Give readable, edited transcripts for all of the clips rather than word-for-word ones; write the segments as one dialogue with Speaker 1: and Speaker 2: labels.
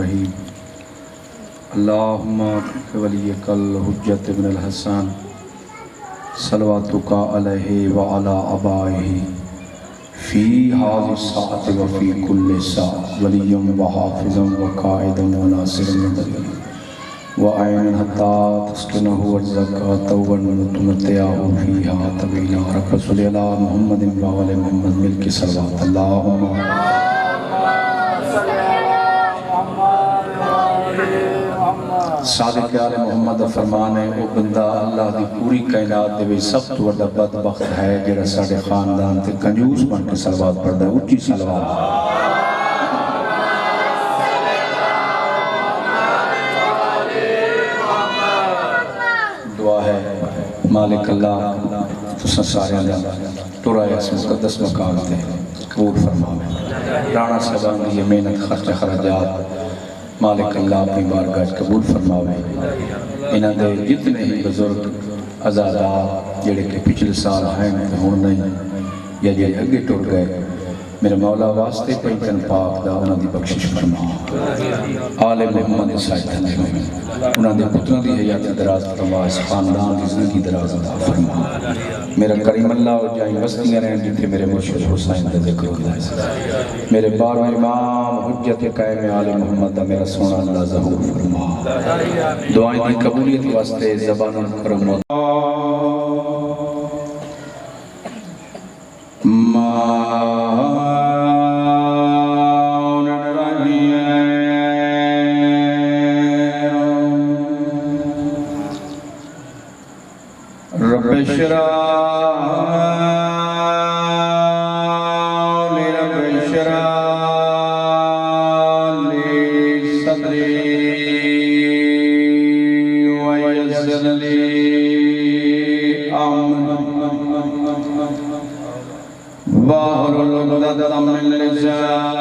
Speaker 1: الرحیم اللہم ولیک الحجت ابن الحسن صلواتک علیہ وعلی آبائہ فی هذه الساعة وفی کل ساعة ولیم وحافظا وقائدا وناصرا ودلیلا وعین حتی تسکنہ والزکاة ونتمتعہ فیہا طویلا رب صلی اللہ محمد وعلی محمد ملک صلوات اللہم صادق آل محمد فرمانے او بندہ اللہ دی پوری کائنات دے وچ سب تو بڑا بدبخت ہے جڑا ساڈے خاندان تے کنجوس بن کے صلوات پڑھدا ہے اونچی صلوات دعا ہے مالک اللہ تساں سارے دا ٹرایا اس مقدس مقام تے قبول فرماوے رانا صاحبان دی محنت خرچ خراجات مالک اللہ اپنی بارگاہ قبول فرماوے انہاں دے جتنے ہی بزرگ عزادات جڑے کہ پچھلے سال ہیں ہون نہیں یا جے اگے ٹر گئے میرے مولا واسطے پنجن پاک دا انہاں دی بخشش فرما آل محمد صاحب نے انہاں دے پتروں دی حیات دراز فرما اس خاندان دی زندگی دراز عطا فرما میرا کریم اللہ اور جائیں بستیاں رہیں جتھے میرے مرشد حسین کا ذکر ہوتا ہے میرے بارو امام حجت قائم آل محمد دا میرا سونا اللہ ظہور فرما دعائیں دی قبولیت واسطے زبان کرم رب اشرح لي صدري ويسر لي أمري واحلل عقدة من لساني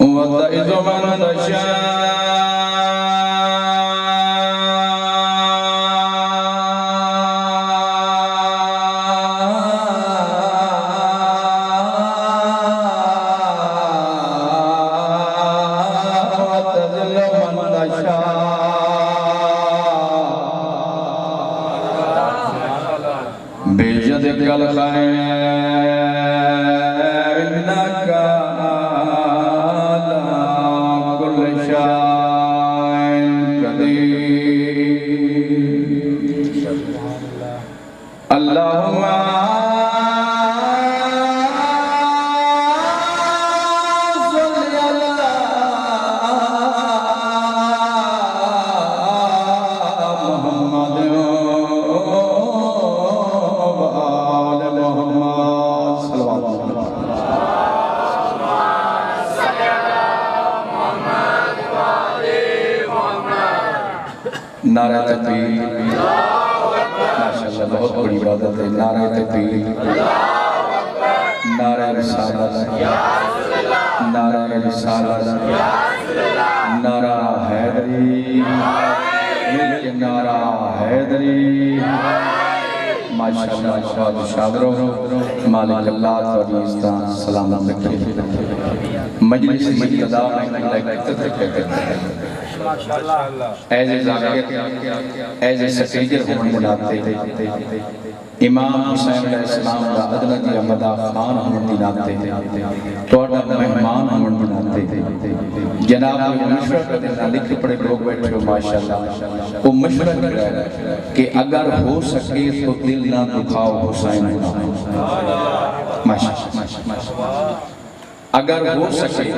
Speaker 1: وتعز من تشاء وتذل من تشاء بيدك الخير إنك اللهم صل على محمد وآل محمد صلوات نعرہ تکبیر ماشاءاللہ بہت بڑی عبادت ہے نعرہ تکبیر نعرہ رسالت نعرہ رسالت نعرہ حیدری مل کے نعرہ حیدری ماشاءاللہ شاد شادروں مالک اللہ تعالی عزتان سلامت رکھے مجلس مجدہ ایز ذاکر ایز سکریجر ہون بناتے امام حسین علیہ السلام کا عدلہ کی امدہ خان ہون بناتے توڑا مہمان ہون بناتے جناب مشورہ کا دن لکھ پڑے لوگ بیٹھے ہو ماشاءاللہ وہ مشورہ کر رہا ہے کہ اگر ہو سکے تو دل نہ دکھاؤ حسین ماشاءاللہ اگر ہو سکے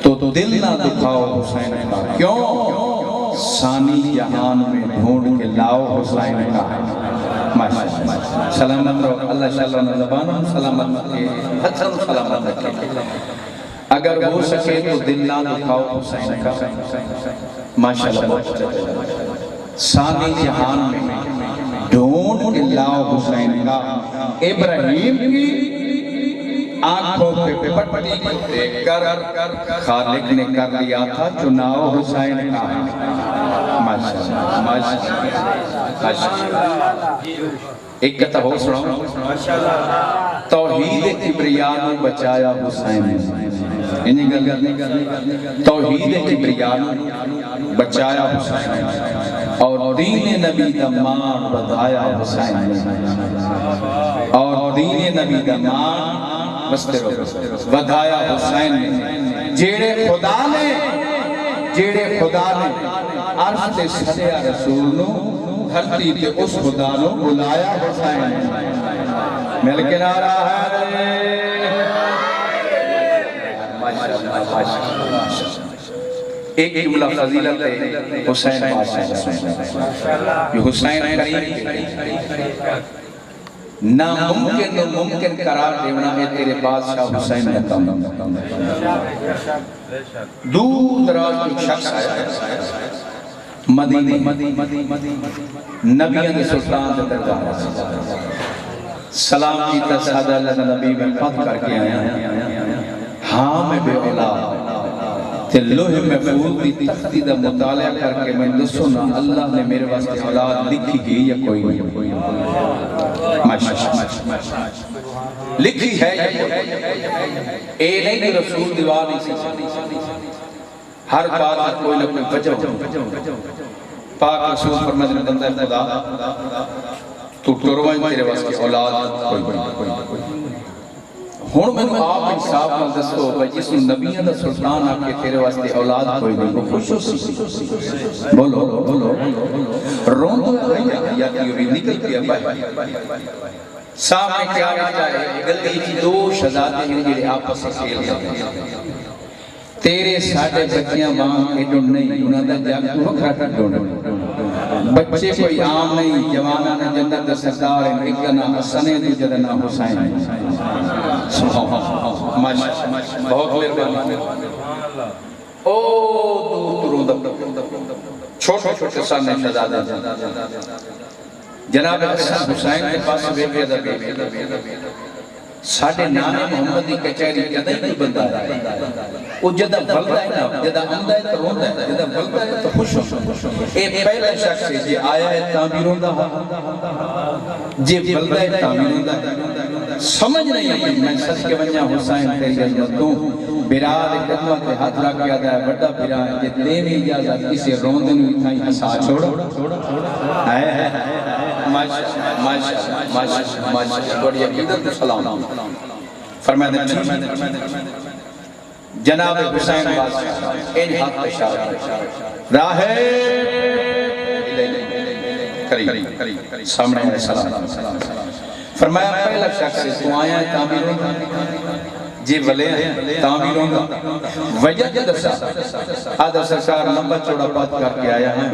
Speaker 1: تو دل نہ دکھاؤ حسین کا کیوں ثانی جہان میں ڈھونڈ کے لاؤ حسین کا ماشاءاللہ سلامت رہو اللہ شاءاللہ زبانوں سلامت رکھے حسن سلامت رکھے اگر ہو سکے تو دل نہ دکھاؤ حسین کا ماشاءاللہ ثانی جہان میں ڈھونڈ کے لاؤ حسین کا ابراہیم کی آنکھوں پہ پٹی دیکھ کر خالق نے کر لیا تھا چناؤ حسین کا ہے ماشاءاللہ ایک کہتا ہو سنو توحید کبریانو بچایا حسین توحید کبریانو بچایا حسین اور دین نبی دمان بدھایا حسین اور دین نبی دمان بدھایا حسین جیڑے خدا نے عرش تے سدیا رسول نو دھرتی تے اس خدا نو بلایا حسین مل کے نعرہ ہے ایک جملہ فضیلت ہے حسین بادشاہ یہ حسین کریم ناممکن و ممکن قرار دیونا ہے تیرے بادشاہ حسین رہتا ہوں دور دراز ایک شخص آیا مدینے نبیان سلطان دے درگاہ سلام کیتا سادہ اللہ نبی میں پت کر کے آیا ہاں میں بے اولاد تے لوح محفوظ دی تختی دا مطالعہ کر کے میں دسونا اللہ نے میرے واسطے اولاد لکھی گئی یا کوئی نہیں لکھی ہے یا کوئی اے نہیں رسول دیوانی سے ہر بات کوئی نہ کوئی وجہ پاک رسول فرماتے ہیں بندہ خدا تو ٹروائیں تیرے واسطے اولاد کوئی ہون میں آپ انصاف نہ دسو بھائی جس نبیوں دا سلطان آ کے تیرے واسطے اولاد کوئی نہیں خوش ہو سی بولو رون تو یا تیوری نکل پیا بھائی سامنے کیا رہتا ہے گلی کی دو شہزادے ہیں جڑے آپس سے کھیل جاتے ہیں تیرے ساڑھے بچیاں وہاں ایڈن نہیں انہاں دا جاگ تو وکھرا کر ڈون بچے کوئی عام نہیں جوانہ نے جنت دا سردار ہیں ایک نا حسنے دی جدنا حسین بہت مہربانی او دور چھوٹے چھوٹے سامنے شہزادے جناب حسین کے پاس بے بیدہ ساڑھے نانے محمد کی کچھری جدہ ہی بندہ ہے وہ جدہ بلدہ ہے نا جدہ عمدہ ہے تو روندہ ہے جدہ بلدہ ہے تو خوش ہو اے پہلے شخص ہے جی آیا ہے تعمیر روندہ جی بلدہ ہے تعمیر روندہ سمجھ نہیں ہے میں سچ کے بنیا حسین تیری عظمتوں براد قدمہ تے ہاتھ رکھ کے آدھا ہے بڑا براد ہے دیوی اجازت اسے روندے نو اتنا ہی حسا چھوڑو ماشاءاللہ بڑی عقیدت سلام فرمائے دیں جناب حسین بادشاہ ان ہاتھ اشارہ راہ قریب سامنے سلام فرمایا پہلا شخص تو آیا ہے تعمیر ہوگا جی ولے ہیں تعمیر ہوگا وجہ جدسا آدھا سرکار نمبر چوڑا پات کر کے آیا ہے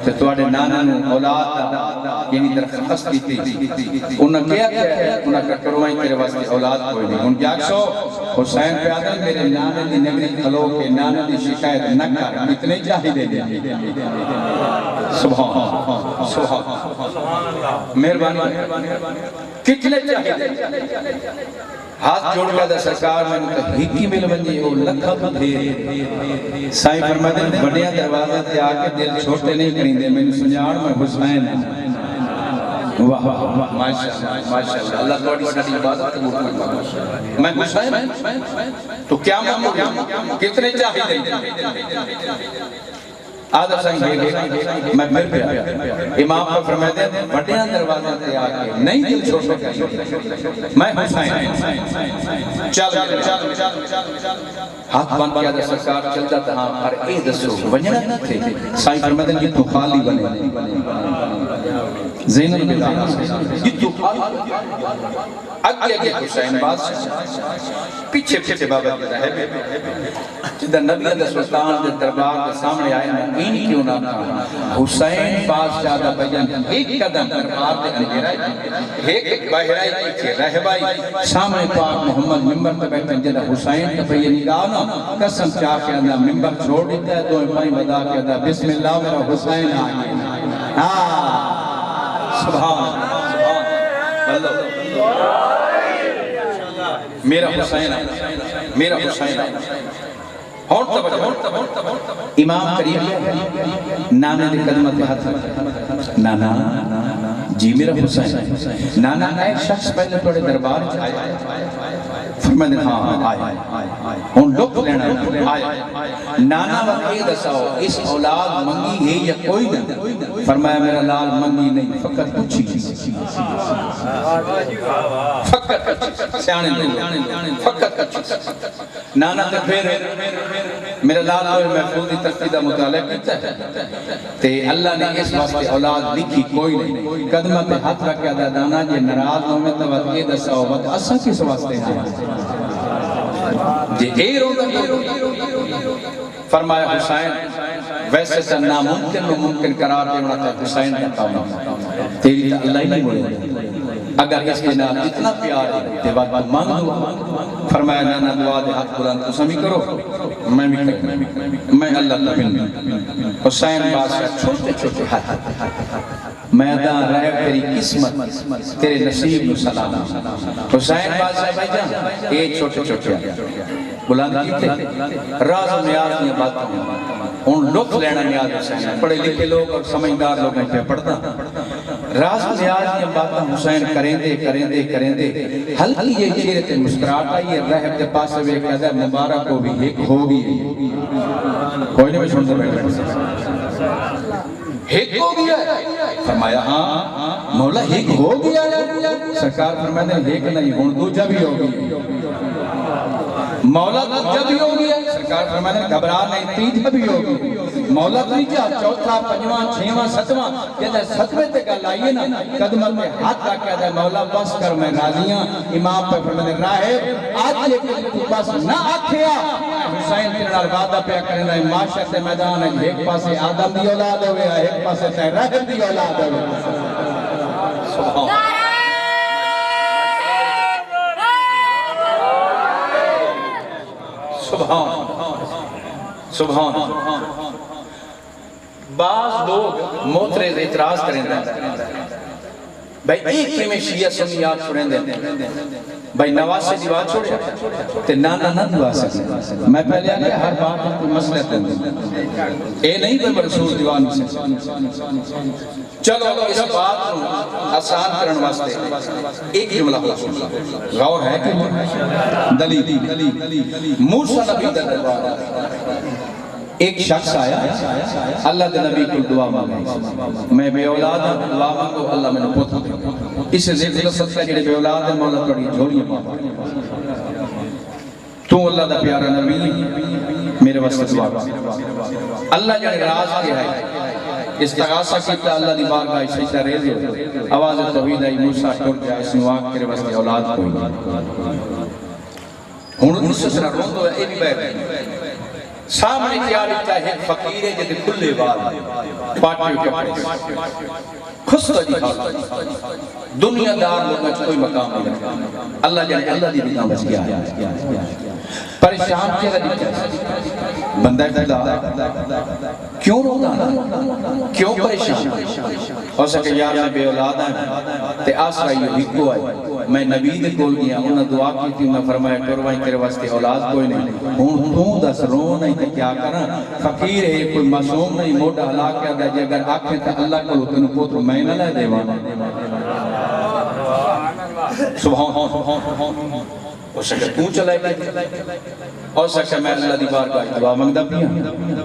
Speaker 1: تو توڑے نانا نو اولاد یعنی درخواست کی تھی انہاں کیا ہے انہاں کا کروائیں تیرے واسطے اولاد کوئی نہیں ان جاگ سو حسین پہ آدھا میرے نانے دی نگری کھلو کے نانے دی شکایت نہ کر اتنے چاہی دے دیں سبحان مہربانی کتنے چاہی دے ہاتھ جوڑ گیا دا سرکار میں نے کہا ہکی مل بنجی وہ لکھا تو دے سائیں فرماتے ہیں بڑیا دروازہ تے آکے دل چھوٹے نہیں کریں دے میں نے سنجھاڑ میں حسین واہ ماشاءاللہ اللہ توڑی ساری عبادت میں حسین تو کیا کتنے چاہی دے آدھا سنگ میں پھر پہ آیا امام کو فرماتے ہیں بڑیاں دروازہ تے آکے نہیں دل چھوٹے کریں میں حسین چل ہاتھ بان کیا دا سرکار چلتا تھا پر اے دسو ونجنہ نہ تھے سائیں فرماتے ہیں یہ تو خالی بنے زینب بیدانا یہ تو خالی اگے اگے حسین بادشاہ پیچھے پیچھے بابا دیتا ہے جدہ نبی دا سلطان دے دربار دے سامنے آئے ہیں این کیوں نہ کہا حسین بادشاہ دا بیان ایک قدم دربار دے اندرائی ایک بہرائی پیچھے رہبائی سامنے پاک محمد ممبر تے بیٹھے جدہ حسین تے پہ یہ نگاہ نا قسم چاہ کے اندر ممبر چھوڑ دیتا ہے دو پائیں بدا کے اندر بسم اللہ میرا حسین آئے سبحان اللہ میرا حسین میرا حسین ہون توجہ امام قریب نانا دے قدمہ دے ہاتھ نانا جی میرا حسین نانا ایک شخص پہلے توڑے دربار آئے فرمائے دن ہاں آئے ہون لوگ لینا آئے نانا وقت دساؤ اس اولاد منگی ہے یا کوئی نہ فرمایا میرا لال منگی نہیں فقط کچھ ہی فقط کچھ سیانے نہیں فقط کچھ نانا تے پھر میرا لال کوئی محفوظی تفیدہ مطالعہ کیتا ہے تے اللہ نے اس واسطے اولاد لکھی کوئی نہیں قدمہ پہ ہاتھ رکھا دا دانا جے نراز ہوں میں تو وقت یہ دساؤ وقت اسا کس واسطے ہیں جے اے رو دا فرمایا حسین ویسے تا ناممکن و ممکن قرار دے ہونا تھا حسین کا کام تیری تا اللہ ہی نہیں بولے اگر اس کے نام اتنا پیار ہے تے وقت مانگ دعا فرمایا نانا دعا دے ہاتھ بلند تو سمی کرو میں بھی کروں میں اللہ تبین حسین بادشاہ چھوٹے چھوٹے ہاتھ میدان رہے تیری قسمت تیرے نصیب نو سلام حسین بادشاہ بھائی جان اے چھوٹے چھوٹے بلند کیتے راز و نیاز نہیں باتوں ان لطف لینا نیاز حسین پڑھے لکھے لوگ اور سمجھدار لوگ ہیں پڑھتا راز و نیاز نہیں باتوں حسین کریں دے ہلکی یہ چیرے تے مسکراٹ آئی ہے رہب دے پاس سے ایک عدد مبارک کو بھی ایک ہوگی کوئی نہیں میں سنتے بیٹھے ایک ہو گیا فرمایا ہاں مولا ایک ہو گیا سرکار فرمایا ایک نہیں ہون دوجہ بھی ہو گیا مولا دوجہ بھی ہو گیا سرکار فرمایا گھبرا نہیں تیجہ بھی ہو گیا مولا تیجہ چوتھا پنجوان چھیوان ستواں یہ ستوے تے گل آئیے نا قدمہ میں ہاتھ رکھا جائے مولا بس کر میں راضیاں امام پہ فرمایا راہب آج یہ کہ بس نہ آکھیا حسین تیرے نال وعدہ پہ کرنا ہے معاشرت میدان ہے ایک پاسے آدم دی اولاد ہوئے ایک پاسے تے رحم دی اولاد ہوئے سبحان سبحان سبحان بعض لوگ معترض اعتراض کریں بھائی ایک کی میں شیعہ سنیات چھوڑیں دیں بھائی نواز سے دیوار چھوڑے تے نانا نہ دیوار سکتے میں پہلے آگے ہر بات کوئی مسئلہ تے اے نہیں کوئی رسول دیوار نہیں سکتے چلو اس بات کو آسان کرن واسطے ایک جملہ غور ہے کہ دلیل موسیٰ نبی دربار ایک شخص آیا اللہ دے نبی کو دعا مانگا میں بے اولاد دعا مانگو اللہ میں نے پوتا اس سے ذکر صدقہ جڑے بے اولاد مولا توڑی جھوڑی مانگا تو اللہ دا پیارا نبی میرے واسطے دعا اللہ جڑے راز کے ہے استغاثہ کیتا اللہ دی بارگاہ سجدہ ریز ہو آواز توحید آئی موسیٰ ٹوٹ گیا اس نواق تیرے واسطے اولاد کوئی ہوں اس سے روندو ہے ایک بیٹھ سامنے کیا لکھتا ہے فقیر ہے جدے کھلے وال پاٹیوں کے پڑے خستہ جی حال دنیا دار لوگوں سے کوئی مقام نہیں رکھا اللہ جانے اللہ دی بنا بس کیا ہے پریشان کیا لکھتا ہے بندہ خدا کیوں روتا کیوں پریشان ہو سکے یار میں بے اولاد آئے تے آسرا یہ ہکو آئے میں نبی دے کول گیا انہاں دعا کی تھی انہاں فرمایا ٹوروائیں تیرے واسطے اولاد کوئی نہیں ہون تو دس رو نہیں تے کیا کرنا فقیر ہے کوئی معصوم نہیں موٹا ہلاک کیا دے اگر آنکھیں تے اللہ کو تینوں پوتر میں نہ لے دیوان سبحان ہو سکے تو چلائے گا اور سکے میں اللہ دی بارگاہ دعا مانگدا پیا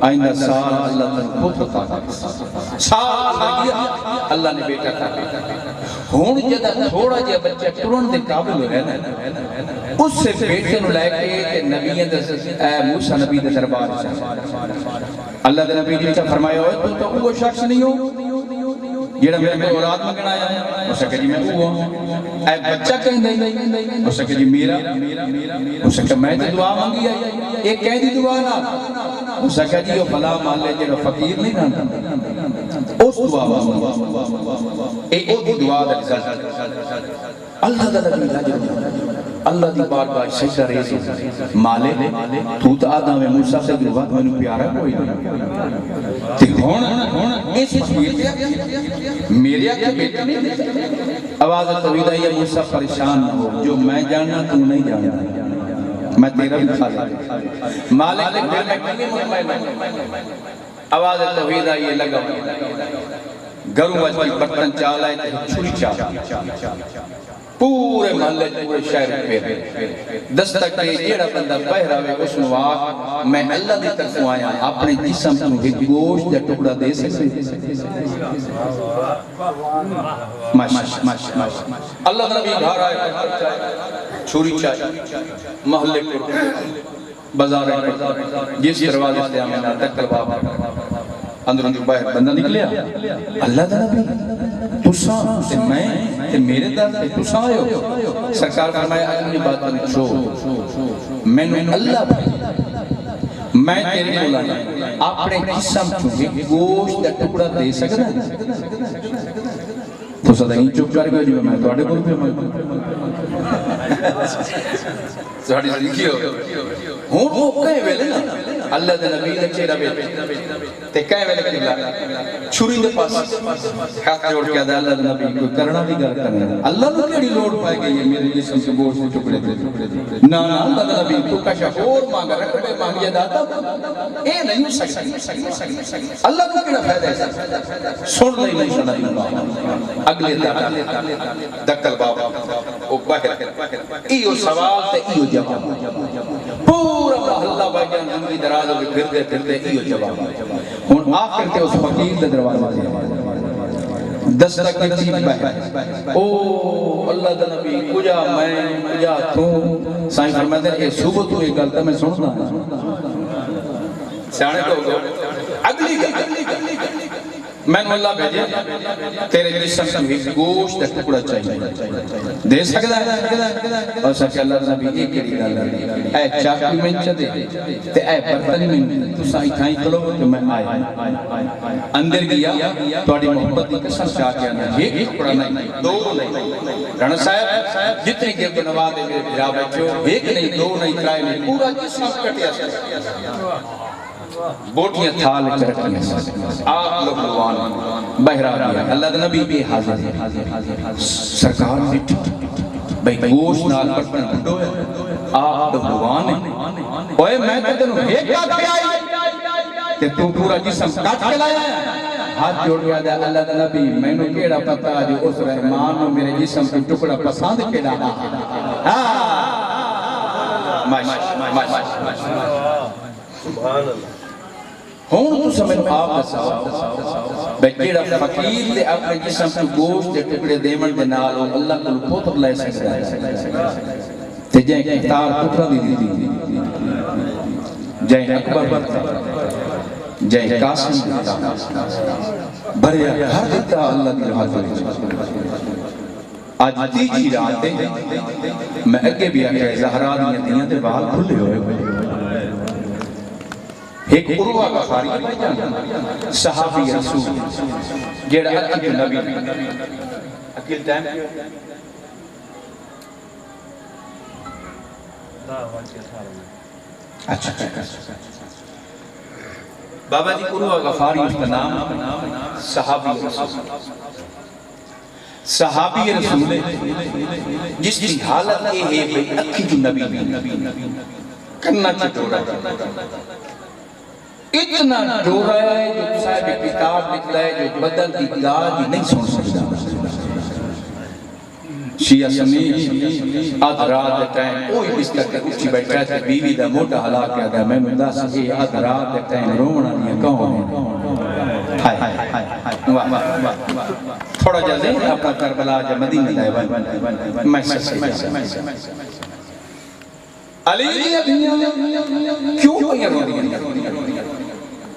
Speaker 1: آئندہ سال اللہ تن پوتر عطا کرے سال آگیا اللہ نے بیٹا عطا ہون جدا تھوڑا جہا بچہ ٹرن دے قابل ہو رہنا اس سے بیٹے نو لے کے نبی موسیٰ نبی دے دربار سے اللہ دے نبی نے فرمایا ہوئے تو وہ شخص نہیں ہو جیڑا میرے اولاد مانگنا آیا ہو سکے جی میں ہوں اے بچہ کہیں نہیں ہو سکے جی میرا ہو سکے میں تے دعا مانگی آئی ایک کہہ دی دعا نہ ہو سکے جی وہ بلا مان لے جیڑا فقیر نہیں رہتا اس دعا مانگی اے او دی دعا دا رزلٹ اللہ دا نبی اللہ دی بارگاہ سجدہ ریز مالک تو تا آدھا میں موسیٰ سے جو وقت میں نے پیارا کوئی نہیں تے ہون اس فقیر میرے آگے بیٹا آواز توحیدہ یہ موسیٰ پریشان نہ ہو جو میں جاننا تو نہیں جاننا میں تیرا بھی خالق مالک دل میں کمی مطمئن آواز توحیدہ یہ لگا گروں وجہ برطن چال آئے تے چھوڑی چال پورے محلے پورے شہر پھر دستک تے جیڑا بندہ بہراوے اس نواق میں اللہ دی طرف آیا اپنے جسم کو ایک گوشت یا ٹکڑا دے سکتے اللہ نبی گھر آئے چھوڑی چال محلے پر بازار جس دروازے سے آمین تک باب اندروں جو باہر بندہ نکلیا اللہ دا نبی تُسا تے میں تے میرے در تے تُسا آئے ہو سرکار فرمائے اپنی بات پر چھو میں نے اللہ بھائی میں تیرے مولانا اپنے جسم چونکہ گوشت دا ٹکڑا دے سکتا ہے تو صدا ہی چپ کر گیا جو میں توڑے بول پہ ساڑھی دیکھی ہو ہوں وہ کہیں ویلے نا اللہ دے نبی نے چیرہ بیٹے تے کہیں ویلے قبلہ چھوڑی دے پاس ہاتھ جوڑ کے آدھا اللہ دے نبی کوئی کرنا بھی گل کرنا اللہ نے کیڑی لوڑ پائے گئی ہے میرے جسم سے گوشت سے ٹکڑے دے نا اللہ دے نبی تو کشا اور مانگا رکھے مانگیا داتا اے نہیں سکتا اللہ کو کیڑا فائدہ ہے سن لئی نہیں سنا اللہ اگلے دکل بابا او باہر ایو سوال تے ایو جواب پورا محلہ باقیان زندگی درازوں کے پھردے ایو جواب ہون آخر کے اس فقیر دے دروازہ دے دستک کے چیز باہر او اللہ دا نبی کجا میں کجا تو سائن فرمائے دے صبح تو ایک گلتا میں سننا سیانے تو ہو اگلی گل میں نے اللہ بھیجے تیرے جسم سے گوشت دا ٹکڑا چاہیے دے سکتا ہے اور سکے اللہ نبی ایک کری گل اے چاکی میں چدے تے اے برتن میں تو سائی کھائیں کلو تو میں آئے اندر گیا توڑی محبت دی قسم چاہ کے اندر ایک ٹکڑا نہیں دو نہیں رہنا صاحب جتنی گرد نواد ہے میرے بھرا بیٹھو ایک نہیں دو نہیں ترائے نہیں پورا جسم کٹیا سے بوٹیاں تھال چرکیاں آپ لوگ لوان بہرہ گیا اللہ دے نبی بھی حاضر ہے سرکار مٹھ بھئی گوشت نال برتن بھٹو ہے آپ لوگ لوان ہے اوہ میں کہتے ہیں ایک کات پہ آئی تے تو پورا جسم کٹ کے لایا ہے ہاتھ جوڑ گیا دے اللہ دے نبی میں نے کیڑا پتا جو اس رحمان و میرے جسم کی ٹکڑا پسند کے لانا سبحان اللہ ہون تو سمجھ آپ دسا بیٹیڑا فقیر دے اپنے جسم کو گوشت دے ٹکڑے دیمن دے نالو اللہ کو پوتر لے سکتا ہے تے جائیں اختار پترہ دی دی جائیں اکبر برتا جائیں قاسم دیتا بھریا ہر دیتا اللہ دی رہا دے آج تیجی رات دے میں اگے بھی آگے زہرہ دیاں دے بال کھلے ہوئے ایک عروہ غفاری صحابی رسول جیڑا اکیل نبی اکیل ٹائم اچھا بابا جی عروہ غفاری اس کا نام صحابی رسول صحابی رسول جس کی حالت یہ ہے اکیل نبی کرنا چاہتا ہے اتنا ڈورا ہے جو صاحب کتاب نکلا ہے جو بدل دی گاہ دی نہیں سن سکتا شیعہ سنی آدھ رات ٹائم کوئی بستر کے اچھی بیٹھا ہے بیوی دا موٹا حلا کیا گیا میں مدہ سے آدھ رات ٹائم رونا نہیں کون ہے تھوڑا جلدی اپنا کربلا جا مدینہ دائے میں علی کیوں پہیا رو دیا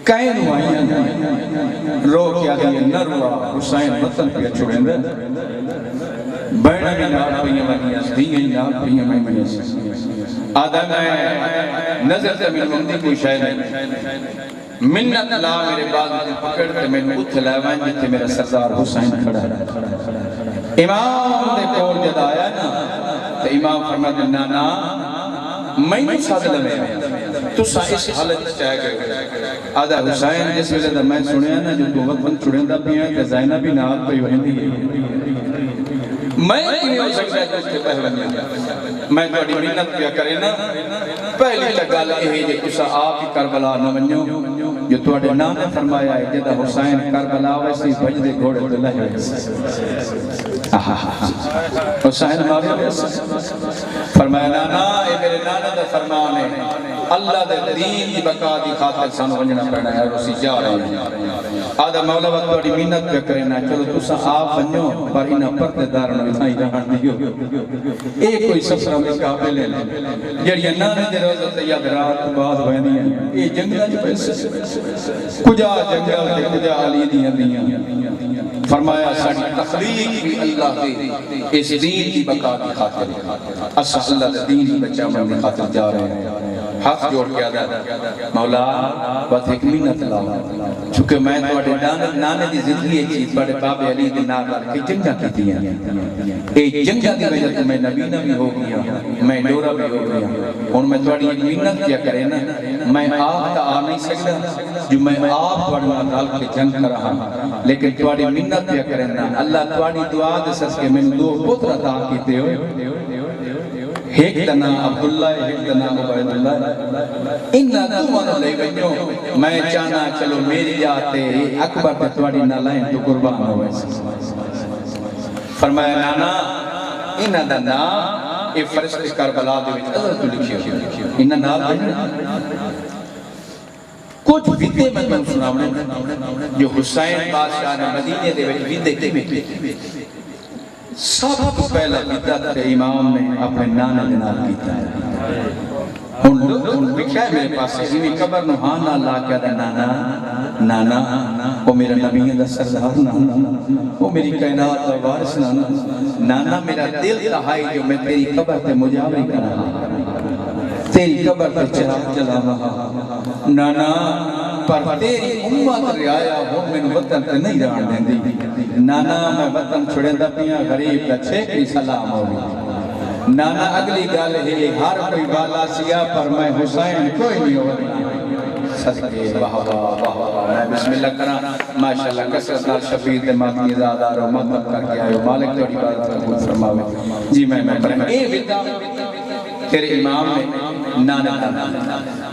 Speaker 1: کہیں روائیاں رو کیا دیا نہ روا حسین وطن پہ چھوڑیں دے بینہ بھی نار پہیا منیاں دیئے نار پہیا منیاں آدھا میں نظر سے من مندی کوئی شاید نہیں منت لا میرے بعد پکڑتے میں اتھلا وائن جتے میرا سردار حسین کھڑا ہے امام دے کول جد آیا نا تو امام فرماتے ہیں نانا میں نہیں ساتھ لمے تو سا اس حالت چاہے گئے آدھا حسین جس ویلے دا میں سنیا نا جو دو وقت چھڑیں دا پیا کہ زینب بھی نال پہ ہوئیں دی میں نہیں ہو سکتا ہے اس کے پہلے میں تو اڈی منت پیا کرے نا پہلی تگال اے جے کسا آپ ہی کربلا نہ ونیو جو تو اڈے نام نے فرمایا ہے جدہ حسین کربلا ویسی بج دے گھوڑے تو لہے حسین مارے ویسے فرمایا نانا اے میرے نانا دا فرمان ہے اللہ دے دین دی بقا دی خاطر سانو ونجنا پڑنا ہے اور اسی جا رہے ہیں آدھا مولا وقت تو اڈی منت پیا کرے نا چلو تسا آپ ونیو پر انہا پردے دارن ویسائی رہن دیو ایک کوئی سفرہ میں قابل ہے جڑی نانے دے روزہ تیاد رات بعد ہوئنی ہے یہ جنگلہ جو پیسے کجا جنگل دے کجا علی دیاں فرمایا ساڑی تخلیق بھی اللہ دے اس دین کی بقا کی خاطر اسا اللہ دے دین کی بچہ من کی خاطر جا رہے ہیں ہاتھ جوڑ کے آدھا مولا بات ایک منت لاؤ چونکہ میں تو اڈے نانے دی زندگی ایک چیز بڑے باب علی دی ناکار کی جنگا کی دیا ایک جنگا دی وجہ تو میں نبی بھی ہو گیا میں ڈورا بھی ہو گیا اور میں تو اڈی ایک منت کیا کرے نا میں آپ تا آ نہیں سکتا جو میں آپ پڑھنا دال کے جنگ کر رہا لیکن تو اڈی منت کیا کرے نا اللہ تو اڈی دعا دے سس کے میں دو پتر عطا کیتے ہو ایک دنا عبداللہ ایک دنا عبیداللہ انہا دومانو لے گئیوں میں چانا چلو میری جاتے اکبر پہ توڑی نہ لائیں تو قربان ہوئے فرمایا نانا انہا دنا اے فرشت کربلا دے وچ حضرت لکھی ہو انہا نال بجنا کچھ ویدے میں تو سناونے جو حسین بادشاہ نے مدینے دے وچ ویدے کی سب کو پہلا بدعت امام نے اپنے نانے دنال کیتا ہے ان لکھا ہے میرے پاس سے قبر نوحانا لا کیا دا نانا نانا وہ میرا نبی دا سردار نانا وہ میری کائنات دا وارث نانا نانا میرا دل تہائی جو میں تیری قبر تے مجاوری کر رہا تیری قبر تے چراغ جلا رہا نانا پر تیری امت رعایا ہو میں وطن تے نہیں رہن دیں دی نانا میں وطن چھڑے دا پیاں غریب دا چھیکی سلام ہوگی نانا اگلی گال ہے ہر کوئی بالا سیا پر میں حسین کوئی نہیں ہوگی صدقے بہوا میں بسم اللہ کرا ماشاءاللہ کسرت نال شفیع مادی ازادار و مطلب کر کے آئے مالک توڑی بات قبول فرماوے جی میں پڑھیں اے ویدہ تیرے امام نے نانا نانا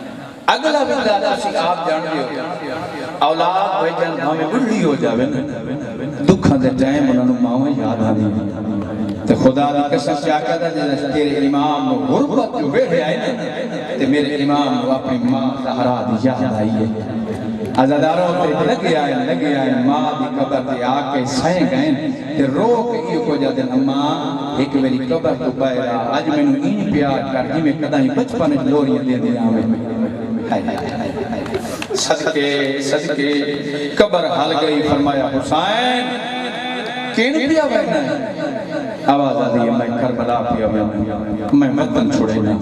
Speaker 1: اگلا ویدہ تسی آپ جان دیو اولاد بھائی جان ہمیں بڑھی ہو جاوے دکھاں دے ٹائم انہوں نے ماں یاد آ دی تے خدا دی قسم کیا کہتا ہے تیرے امام نو غربت جو بیٹھے آئے نا تے میرے امام نو اپنی ماں زہرا دی یاد آئی ہے عزاداروں تے لگے آئے ماں دی قبر تے آکے سائیں گئے تے روک ایو کو جا دن اماں ایک میری قبر تو بائرہ آج میں نو این پیار کر جی میں قدائی بچپانے لوریاں دے دے آمیں صدقے قبر حل گئی فرمایا حسین کین پیا بہنا ہے آواز آدھی ہے میں کربلا پیا بہنا میں وطن چھوڑے نا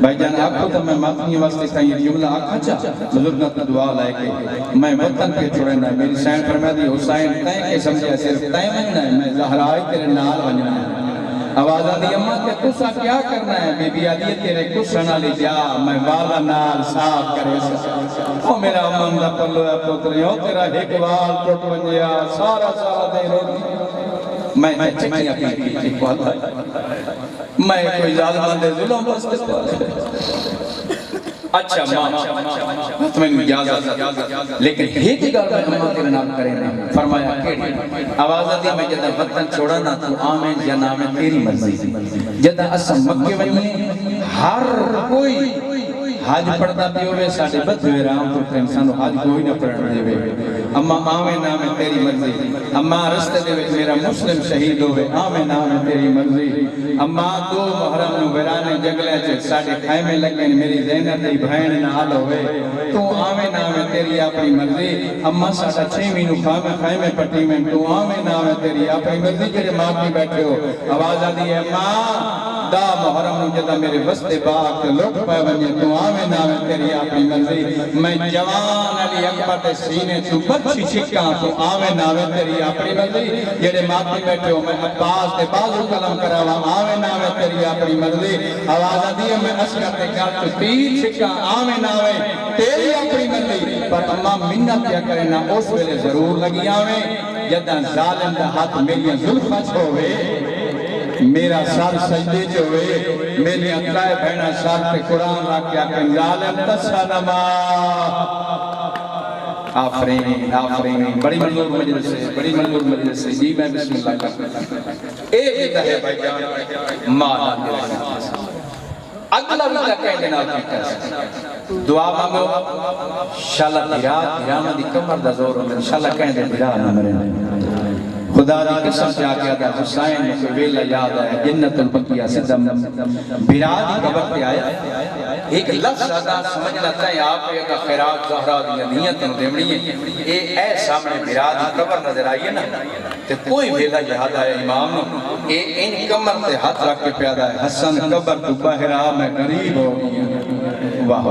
Speaker 1: بھائی جان آکھو تو میں ماتنی واسطے کہیں جملہ آکھا چاہ بزرگنہ تو دعا لائے کہ میں وطن پہ چھوڑے نا میری سین فرمایا دی حسین تائیں کے سمجھے صرف تائیں بہنا ہے میں زہرائی تیرے نال بہنا ہے آواز آدھی اماں کہ تسا کیا کرنا ہے بی بی آدھی تیرے کسنا لے جا میں والا نال صاف کرے او میرا امم دا پلو ہے پتری او تیرا ایک وال ٹوٹ بنیا سارا دے روٹی میں چکی اپنی کی میں کوئی ظالمان دے ظلم بستے اچھا ماں تمہیں اجازت لیکن ایک گل میں اماں تیرے نام کریں نا فرمایا کیڑی آواز آدھی میں جدہ وطن چھوڑا نا تو آمین یا نام تیری مرضی جدہ اسم مکے ونی ہر کوئی حاج پڑھتا بھی ہوئے ساڑھے بد ہوئے رام تو انسانو حاج کوئی نہ پڑھنے دے اما آمین نام تیری مرضی اما رستے دے وچ میرا مسلم شہید ہوئے آمین نام تیری مرضی اما دو محرم نو ویرانے جنگلے چے ساڑھے خیمے لگن میری زینت دی بھین نال ہوئے تو آمین نام تیری اپنی مرضی اما ساڑھا چھیمی نو خیمے پٹی میں تو آمین نام تیری اپنی مرضی جڑے ماں کی بیٹھے ہو آواز آدھی ہے ماں دا محرم نو جدا میرے وستے باق لوگ پہ ونجے تو آوے ناوے تیری اپنی مرضی میں جوان علی اکبر تے سینے تو بچی چھکاں تو آوے ناوے تیری اپنی مرضی جڑے ماتی بیٹھے ہو میں عباس تے بازو کلم کراوا آوے ناوے تیری اپنی مرضی آواز دیئے میں اسکر تے گھر تو تیر چھکاں آوے ناوے تیری اپنی مرضی پر اما منت کیا کرے نا اس ویلے ضرور لگی آوے جدہ ظالم دا ہاتھ میری ظلفہ چھوڑے میرا سر سجدے چھوڑے میری اکرائے بہنہ سر پہ قرآن راکیا کہ ظالم تسلما آفرین آفرین بڑی منظور مجلس ہے بڑی منظور مجلس ہے جی میں بسم اللہ کرتا ایک ایدہ ہے بھائی جان مالا اگلا بھی کہہ دینا ہوتی دعا مانگو شاءاللہ بھیرا دی کمر دا زور ہوگا انشاءاللہ کہہ دے بھیرا نمرے خدا دی قسم کیا کیا دا حسین کو ویلہ یاد ہے جنت البقیہ صدم بھیرا دی قبر پہ آیا ایک لفظ زیادہ سمجھ لیتا ہے آپ ایک خیرات زہرہ دیا نیت دیمڑی ہے اے سامنے بھیرا دی قبر نظر آئیے نا کہ کوئی ویلہ یاد آیا امام نے ان کمر تے ہاتھ رکھ کے پیادا ہے حسن قبر تو بہرا میں قریب ہو گیا واہ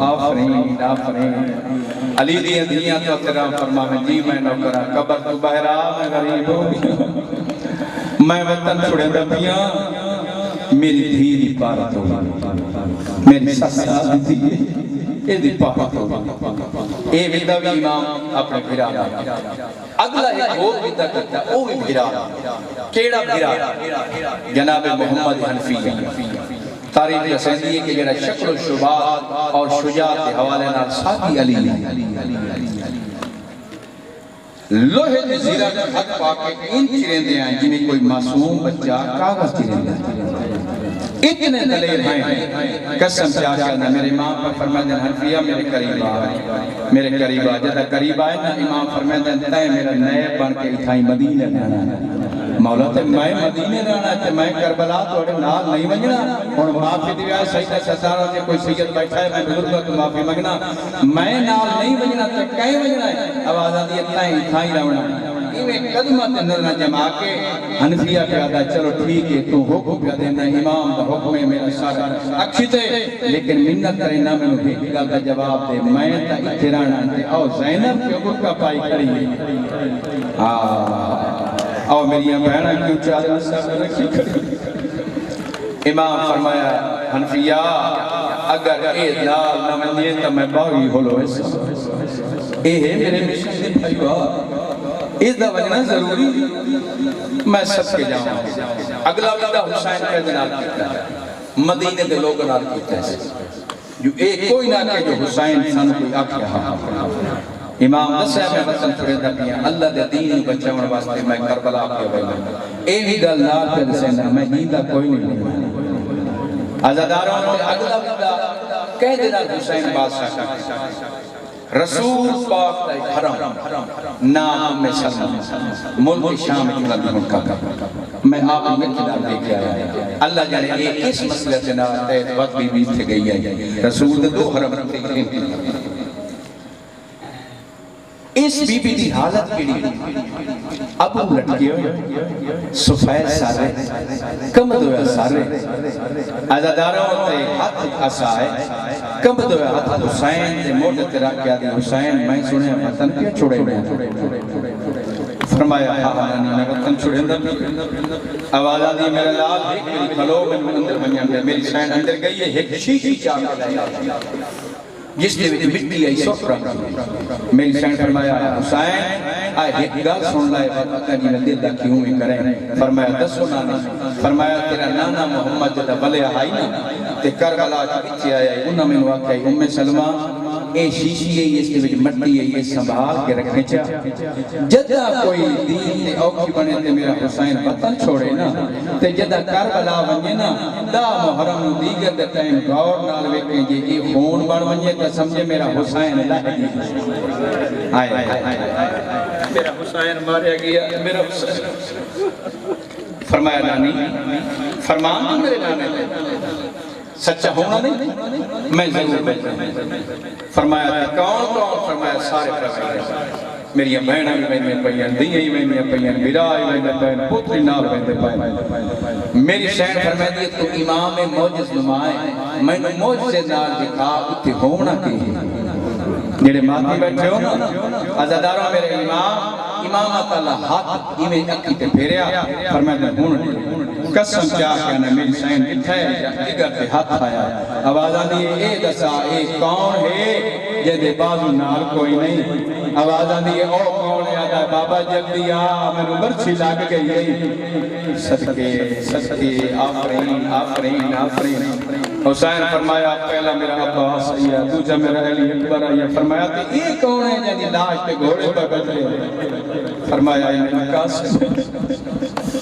Speaker 1: آفرین آفرین علی دیاں دیاں تو اکرام فرما میں جی میں نوکرہ قبر تو بہرا میں قریب ہو گیا میں وطن چھوڑے دبیاں میری دھی پارت ہو میری سسا دی اے دی پارت ہو اے ویدہ بھی امام اپنے بھیرا اگلا ایک اور ویدہ کرتا ہے او بھی بھیرا کیڑا بھیرا جناب محمد حنفی تاریخ رسیدی ہے کہ جنہ شکل و شبات اور شجاعت حوالے نال ساتھی علی لوہے دی زیرہ کی حق پاکے ان چرین دے ہیں جنہیں کوئی معصوم بچہ کاغذ چرین دے اتنے دلیر ہیں قسم چاہ کرنا میرے امام پر فرمائے دیں حنفیہ میرے قریب آئے میرے قریب آئے جدہ قریب آئے نا امام فرمائے دیں تے میرا نئے بن کے اتھائی مدینہ رہنا ہے مولا تے میں مدینہ رہنا ہے میں کربلا توڑے نال نہیں منجنا اور معافی دیویا ہے سیدہ ستارہ سے کوئی سید بیٹھا ہے میں بزرگا تو معافی مگنا میں نال نہیں منجنا تے کہیں منجنا ہے آوازہ دی اتھائی رہنا ہے انہیں قدمت نظرہ جمع کے حنفیہ پیادا چلو ٹھیک ہے تو حکم پیا دینا امام دا حکم ہے میرا سارا اکھی تے لیکن منت کرے نہ میں نے ایک گل کا جواب دے میں تا اترانا تے او زینب کے اوپر کا پائی کھڑی ہے او میری بہنہ کیوں چاہے صاحب رکھی کھڑی امام فرمایا حنفیہ اگر اے دال نہ منیے تو میں باغی ہو لو ایسا اے ہے میرے مشن دے بھائیوا اس دا وجنہ ضروری میں سب کے جاؤں اگلا وقتہ حسین کے دنال کیتا ہے مدینہ دے لوگ نال کیتا ہے جو ایک کوئی نہ کہ جو حسین سن کوئی آکھیا امام دسے میں وطن چھوڑے دا پیا اللہ دے دین بچاؤں واسطے میں کربلا آکھیا بھائی اے بھی گل نال پہ دسے نا میں جیندہ کوئی نہیں عزاداروں نے اگلا وقتہ کہہ دنال حسین بادشاہ رسول پاک دا حرم نام میں سلم ملک شام کی نبی مکہ کا میں آپ میں کتاب دے کے آیا اللہ جانے ایک اس مسئلہ سے نہ تحت وقت بھی بیت سے گئی ہے رسول دے دو حرم تھے اس بی بی دی حالت کیڑی ابو لٹکے ہوئے سفید سارے کمد ہوئے سارے عزاداروں تے ہاتھ اسائے کمد ہوئے ہاتھ حسین دے موٹے تیرا کیا دی حسین میں سنے وطن کیا چھوڑے ہوئے فرمایا حالانی میں وطن چھوڑے اندر آوازہ دی میرے لال ایک میری کھلو میں اندر بنیا میری سین اندر گئی ہے ایک شیشی چاہتا ہے جس نے مٹی آئی سوپ رہا میری سین فرمایا حسین آئے ایک گل سن لائے وقت جی میں دل دا کیوں ہی کریں فرمایا دسو نانا فرمایا تیرا نانا محمد جدہ بلے آئی نا تے کربلا کی اچھے آیا ہے انہوں میں واقعی ام سلمہ اے شیشی ہے اس کے وجہ مٹی ہے یہ سنبھال کے رکھنے چاہ جدہ کوئی دین تے اوکھی بنے تے میرا حسین وطن چھوڑے نا تے جدہ کربلا بنے نا دا محرم دیگر دے ٹائم گور نال ویکیں جے یہ خون بڑھ بنے تو سمجھے میرا حسین اللہ ہے آئے میرا حسین ماریا گیا میرا حسین فرمایا نانی فرمان میرے نانے سچا ہونا نہیں میں ضرور بیٹھا فرمایا کون کون فرمایا سارے فرمایا میری بہناں بھی ویندے پیاں دیاں ہی ویندے پیاں برا ہی ویندے پیاں پوتری نال ویندے پیاں میری شہن فرمائی دی تو امام معجز نمائے میں نے معجزے نال دکھا اتنے ہونا کی جڑے ماتی بیٹھے ہو نا عزاداروں میرے امامت اللہ ہاتھ ایمیں اکی تے پھیریا فرمائی دی ہونا قسم چاہ کے نا میری شہن اٹھائے جگر تے ہاتھ آیا آواز آدھی اے دسا اے کون ہے جیدے بازو نال کوئی نہیں آواز آدھی او کون ہے آدھا بابا جلدی میں نے برچی لاگ گئی صدقے صدقے آفرین آفرین آفرین حسین فرمایا پہلا میرا عباس آیا دوجہ میرا علی اکبر آیا فرمایا کہ یہ کون ہے جنہی لاش تے گھوڑے پر بدلے فرمایا یہ میرا قاسم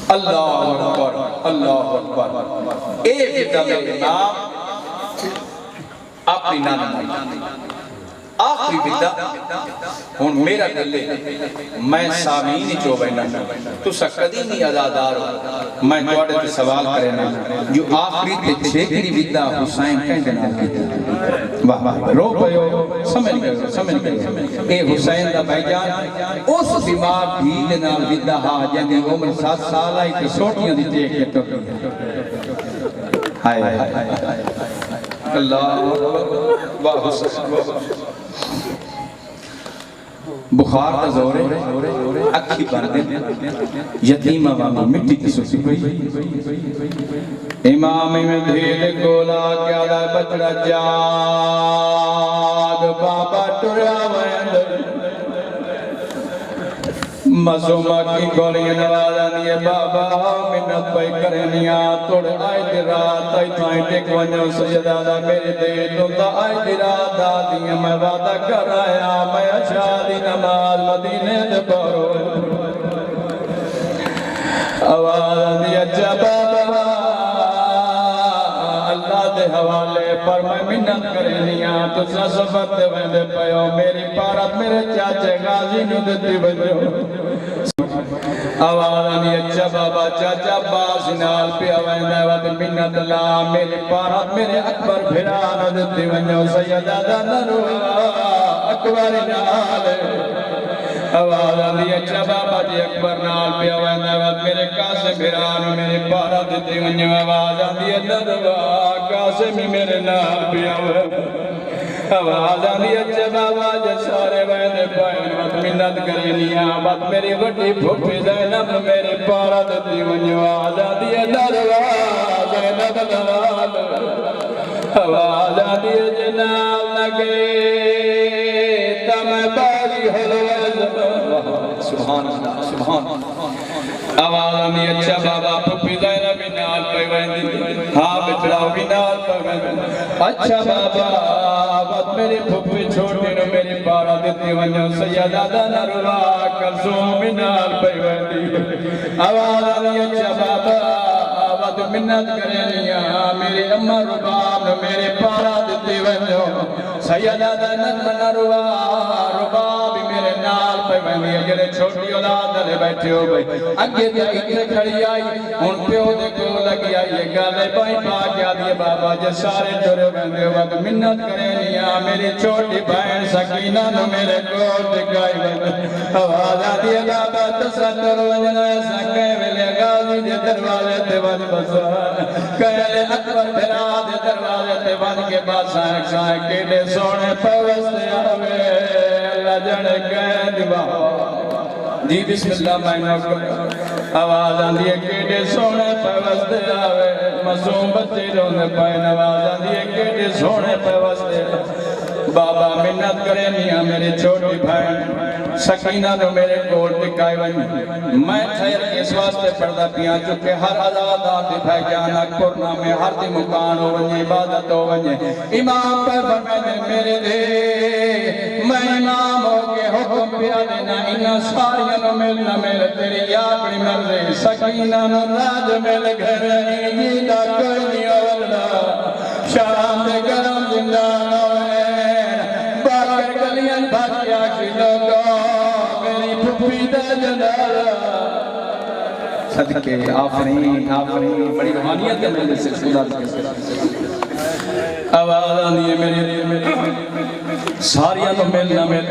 Speaker 1: اللہ اکبر اللہ اکبر اے بیٹا میرے امام اپنی نانا مائی آخری بیٹا ہون میرا دلے میں سامین چو بینا تو سکتی نہیں ازادار ہو میں توڑے تے سوال کرنا جو آخری تے چھیکری بیٹا حسین کہنے نہ کیتا واہ واہ رو پہو سمجھ گئے اے حسین دا بھائی جان اس بیمار بھیل نال بیٹا ہا جنہی عمر 7 سال آئی تے سوٹیاں دی ٹیک کے ٹوٹی ہائے ہائے اللہ واہ حسین بخار تا زورے اکھی بردے یتیمہ وانگو مٹی کی سوسی کوئی امام میں دھیل گولا کیا دا بچڑا جاگ بابا ٹریا ویند مزومہ کی گولی نوازا نیے بابا منت پائی کرنیا توڑ آئے دی رات آئی تھائیں ٹک ونجو سجدہ دا میرے دے تو تا آئے دی رات آدھی میں وعدہ کر آیا میں اشادی نماز مدینے دے پارو آواز دی اچھا بابا اللہ دے حوالے پر میں منت کرنیا تو سا سفر دے ویندے پیو میری پارت میرے چاچے غازی نو دیتی بجو آوازانی اچھا بابا چاچا باس نال پہ آوائندہ وقت منت اللہ میرے پارت میرے اکبر بھران دیتی ونجو سیدہ دا نروا اکبر نال آوازانی اچھا بابا جی اکبر نال پہ آوائندہ وقت میرے قاسم بھران میرے پارت دیتی ونجو آوازانی نروا قاسم میرے نال پہ آوائندہ آوازانی اچھے بابا جسارے ویندے پائن وقت منت کرنیا بات میری گھٹی پھوپی زینب میری پارا دیتی ونجو آزادی نروا زینب نوال آوازانی جناب لگے تم باری حلوز سبحان اللہ سبحان اللہ آوازانی اچھا بابا پھوپی زینب نال پہ ویندی ہاں بچڑا بھی نال پہ ویندی اچھا بابا بات میری پھوپی چھوٹی نو میری پارا دیتی ونجو سیدہ دا نروا کلسوم نال پہ ویندی آوازانی اچھا بابا بات منت کرنیا میری امہ رباب نو میری پارا دیتی ونجو سیدہ دا نروا رباب میرے نال پہ ویندی جڑے چھوٹی اولاد دلے بیٹھے ہو گئی اگے دیا اتنے کھڑی آئی ان پیو دے کو لگی آئی یہ گالے بائی پا کیا دیے بابا جے سارے ٹورے بندے وقت منت کرنیا میری چھوٹی بہن سکینہ نو میرے کوٹ دکھائی بندے آواز آدھی بابا تصدر ونجنا سکے ویلے غازی دے دروازے تے ون بسان کہلے اکبر بھرا دے دروازے تے ون کے بعد سائک سائک کیلے سونے پوستے آوے لجن گئے دیوا جی بسم اللہ مائنہ کرو آواز آندھی ہے کیڑے سونے پہ وستے آوے مسوم بچے رونے پائن آواز آندھی ہے کیڑے سونے پہ وستے بابا منت کرے میاں میرے چھوٹی بھائن سکینہ نو میرے کوٹ ٹکائی ونی میں ٹھہر کے اس واسطے پردہ پیاں چکے ہر عزادار دی بھائی جانا کرنا میں ہر دی مکان ہو ونی عبادت ہو ونی امام پر فرمائے میرے دے میں امام ہو کے حکم پیا دینا انہا ساریاں نو ملنا میرے تیری یاپڑی مرضی سکینہ نو راج مل گھر جیدہ کوئی نہیں اولنا شام دے گرم زندان ہوئے باکر گلیاں بھاگیا کی لوگوں میری پھوپی دے جنالا صدقے آفرین آفرین بڑی روحانیت ہے میرے سے خدا آواز آندی ہے میرے ساریاں نو ملنا مل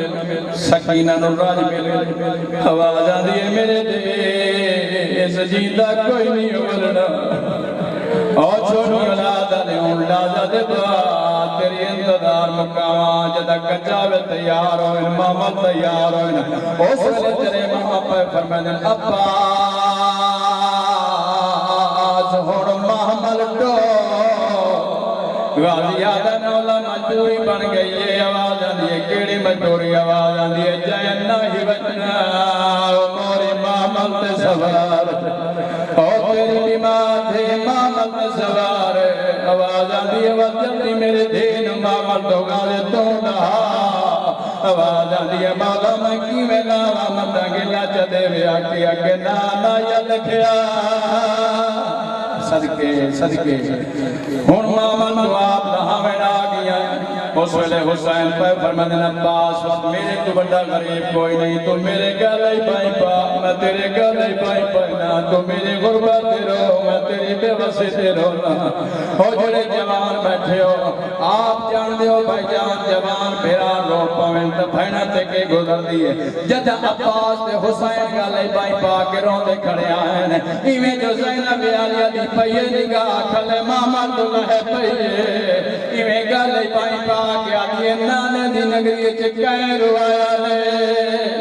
Speaker 1: سکینہ نو راج مل آواز آندی ہے میرے دیس جیندہ کوئی نہیں بولنا اور چھوٹی اولاد نے اولاد دے بعد تیری انتظار مقام جدا کچاوے تیار ہوئے ماما تیار ہوئے اس ویلے تیرے ماما پہ فرمائے ابا ہوڑ محمل ٹو غازی آدھا نولا مجبوری بن گئی ہے آواز آندھی ہے کیڑی مجبوری آواز آندھی ہے جائنہ ہی بچنا موری محمل تے سوار اور تیری بیمار تھے محمل تے سوار آواز آندھی ہے وقت جلدی میرے دین محمل تو غازی تو نہا آواز آندھی ہے مولا میں کیویں لاوا مندہ گلا چدے وے آکے آکے نانا یا لکھیا صدقے صدقے ہون مامن تو آپ نہا میں آ گیا اس ویلے حسین پہ فرمائے عباس وقت میرے تو بڑا غریب کوئی نہیں تو میرے گلے پائی پا میں تیرے گلے پائی پانا تو میرے غربت رو میں تیری بے وسی تے رونا ہو جڑے جوان بیٹھے ہو آپ جان دے ہو بھائی جان جوان پھرا رو پاویں تو بھائنا تے کے گزر دیئے جد عباس تے حسین گلے پائی پا کے رو دے کھڑے آئے ہیں ایویں جو زینب عالیہ دی پئیے نگاہ کھلے ماما دلہ پئیے ایویں گلے پائی پا کے آدھیے نانے دی نگری چکائیں روایا لے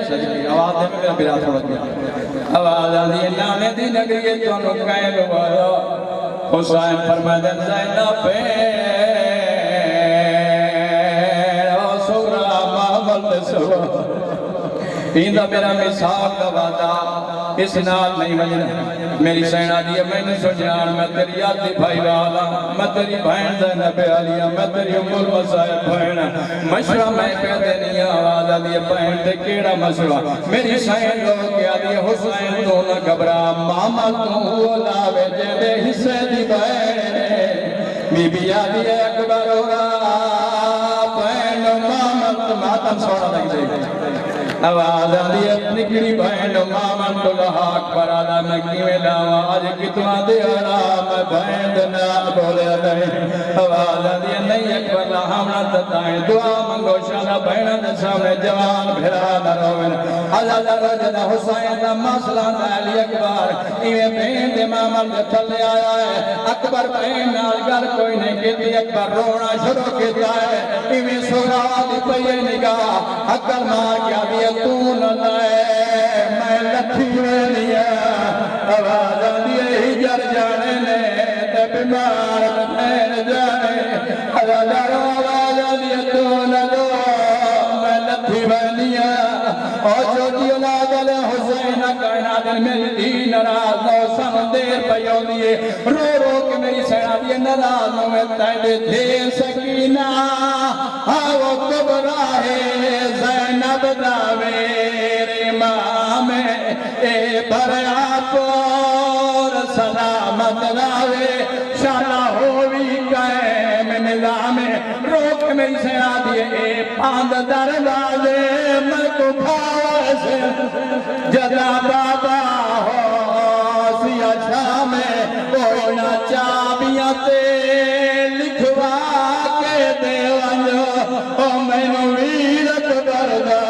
Speaker 1: سجدی آواز دے میں میرا بیرا تھوڑا دیا آواز آدھیے نانے دی نگری چکائیں روایا حسین فرمائے دن زینب او سورا محمل سوا ایندہ میرا مساق کا وعدہ اس نال نہیں وجنا میری سینہ دیئے میں نے سجان میں تیری آتی بھائی والا میں تیری بھائن زینب عالیہ میں تیری امول مسائب بھائن مشورہ میں کہتے نہیں آواز آدھیے بھائن تے کیڑا مشورہ میری سین لوگ کیا دیئے حسین تو نہ گھبرا ماما تو ہوا لاوے جیدے حصے دی بھائن بی بی آدھیے اکبر ہوگا بھائن ماما تو ماتم سوڑا لگ دے آواز آدھی اپنی کڑی بہن مامن تو لحاق پر آدھا میں کیویں لاوا آج کتنا دیارا میں بہن دنال بولے نہیں آواز آدھی نہیں اکبر لحامنا تتائیں دعا منگو شانا بہن دے سامنے جوان بھرا نہ روین حضرت رجل حسین دا مسئلہ نالی اکبر ایویں بہن دے مامن دے تھلے آیا ہے اکبر بہن نال گل کوئی نہیں کہتی اکبر رونا شروع کیتا ہے ایویں سورا دی پئیے نگاہ اکبر مار کیا بھی تو نہ لائے میں لکھی ویلیا آواز آدھیے ہی جر جانے نے تے بیمار پھیر جانے آواز آدھیے تو نہ لو میں لکھی ویلیا اور چھوٹی اولاد علیہ حسین کہنا دل میری دی نراز نو سن دیر پیوں دیئے رو رو کے میری سینہ دیئے نراز نو میں تیندے دے سکینہ آو کبراہ زینب دا میرے امام اے بھریا پور سلامت راوے شانہ ہوئی قائم نظام روک میری سینہ دیئے اے پاند دروازے ملک کھاوے سے جدا بابا ہو سیاہ شام کوئی نہ چابیاں تے لکھوا کے دیوانجو او میں نو ویرت بردا